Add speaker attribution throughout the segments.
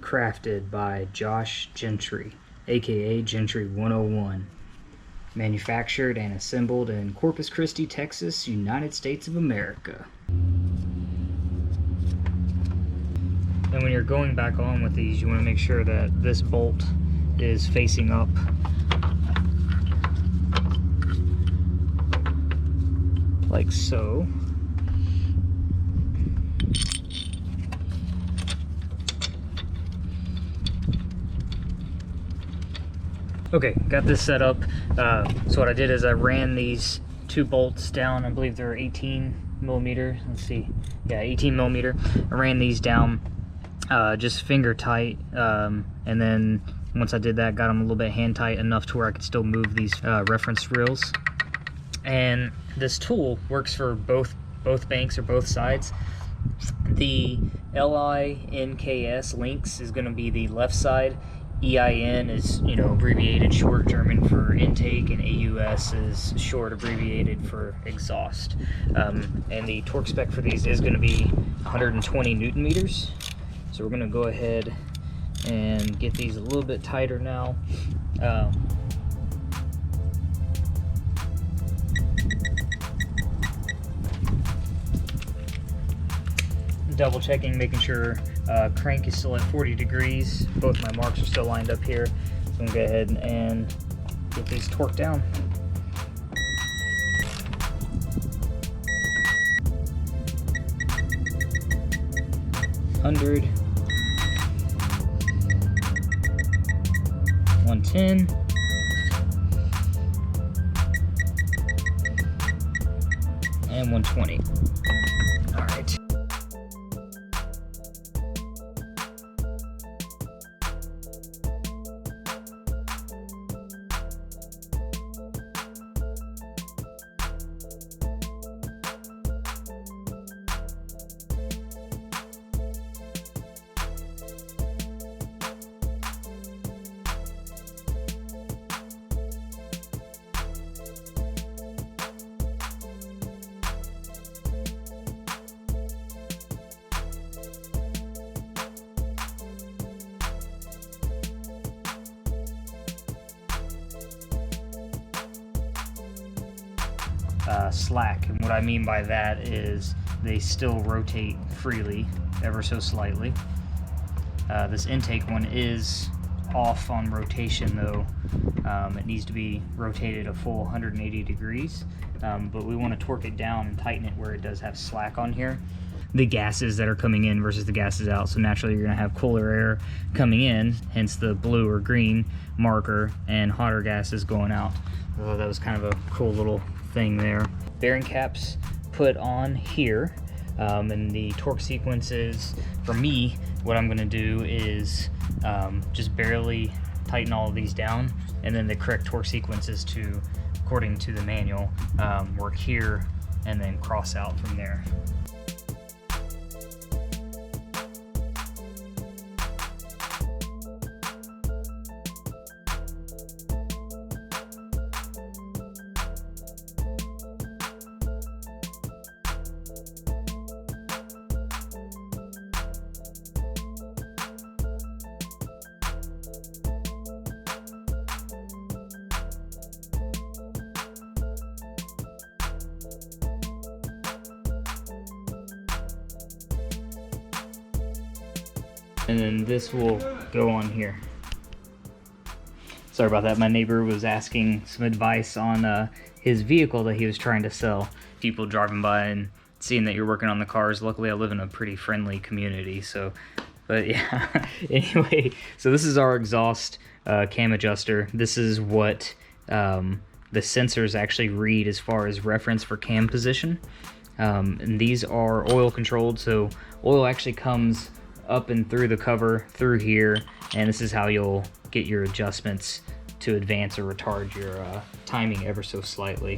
Speaker 1: handcrafted by Josh Gentry, aka Gentry 101. Manufactured and assembled in Corpus Christi, Texas, United States of America. And when you're going back on with these, you want to make sure that this bolt is facing up. Like so. Okay, got this set up. So what I did is I ran these two bolts down. I believe they're 18 millimeter. Let's see. Yeah, 18 millimeter. I ran these down just finger tight. And then once I did that, got them a little bit hand tight enough to where I could still move these reference reels. And this tool works for both banks or both sides. The LINKS links is going to be the left side. EIN is, abbreviated short German for intake, and AUS is short abbreviated for exhaust. And the torque spec for these is going to be 120 Newton meters. So we're going to go ahead and get these a little bit tighter now. Double checking, making sure crank is still at 40 degrees. Both my marks are still lined up here. So I'm gonna go ahead and get these torqued down. $100, $110, and $120. All right. Slack, and what I mean by that is they still rotate freely, ever so slightly. This intake one is off on rotation though. It needs to be rotated a full 180 degrees, but we want to torque it down and tighten it where it does have slack on here. The gases that are coming in versus the gases out, so naturally you're going to have cooler air coming in, hence the blue or green marker, and hotter gases going out. That was kind of a cool little thing there. Bearing caps put on here, and the torque sequences, for me, what I'm going to do is just barely tighten all of these down, and then the correct torque sequences to, according to the manual, work here and then cross out from there. And then this will go on here. Sorry about that. My neighbor was asking some advice on his vehicle that he was trying to sell. People driving by and seeing that you're working on the cars. Luckily, I live in a pretty friendly community, so. But yeah, anyway, so this is our exhaust cam adjuster. This is what the sensors actually read as far as reference for cam position. And these are oil controlled, so oil actually comes up and through the cover through here, and this is how you'll get your adjustments to advance or retard your timing ever so slightly.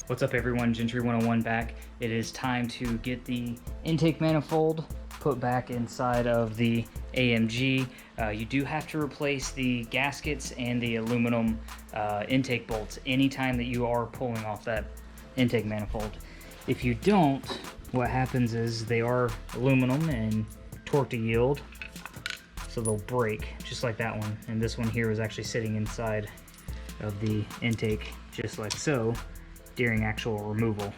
Speaker 1: What's up everyone, Gentry 101 back. It is time to get the intake manifold put back inside of the AMG. You do have to replace the gaskets and the aluminum intake bolts anytime that you are pulling off that intake manifold. If you don't, what happens is they are aluminum and torque to yield, so they'll break just like that one. And this one here was actually sitting inside of the intake just like so during actual removal.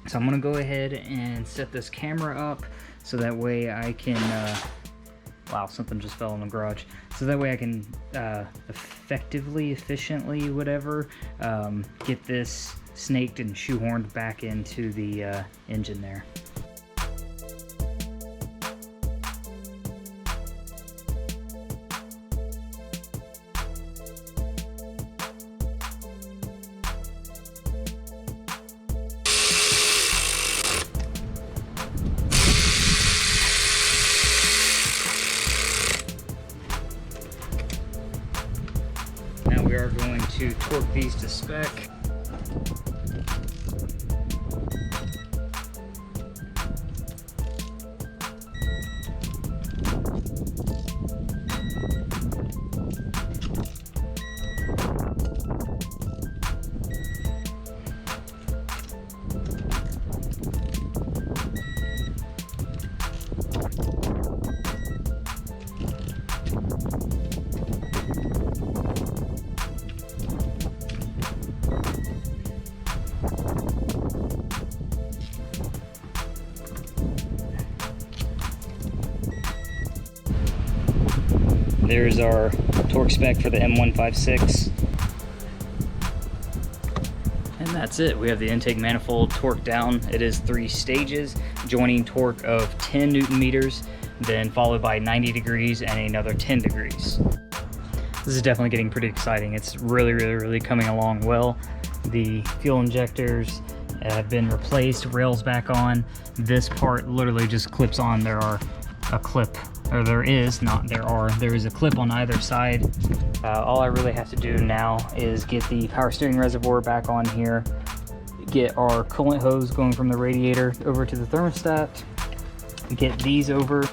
Speaker 1: So I'm gonna go ahead and set this camera up so that way I can, wow, something just fell in the garage. So that way I can efficiently, whatever, get this snaked and shoehorned back into the engine there. Now we are going to torque these to spec. There's our torque spec for the M156. And that's it. We have the intake manifold torqued down. It is 3 stages, joining torque of 10 Newton meters, then followed by 90 degrees and another 10 degrees. This is definitely getting pretty exciting. It's really coming along well. The fuel injectors have been replaced, rails back on. This part literally just clips on. There is a clip on either side. All I really have to do now is get the power steering reservoir back on here, get our coolant hose going from the radiator over to the thermostat, get these over.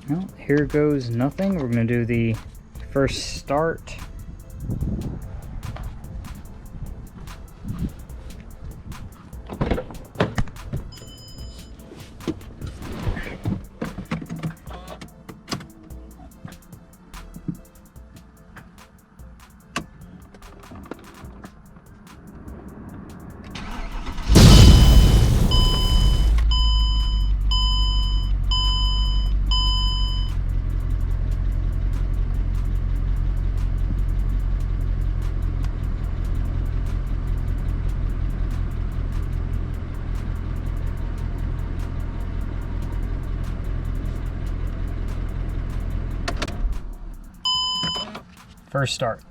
Speaker 1: Well, here goes nothing. We're going to do the first start. First start.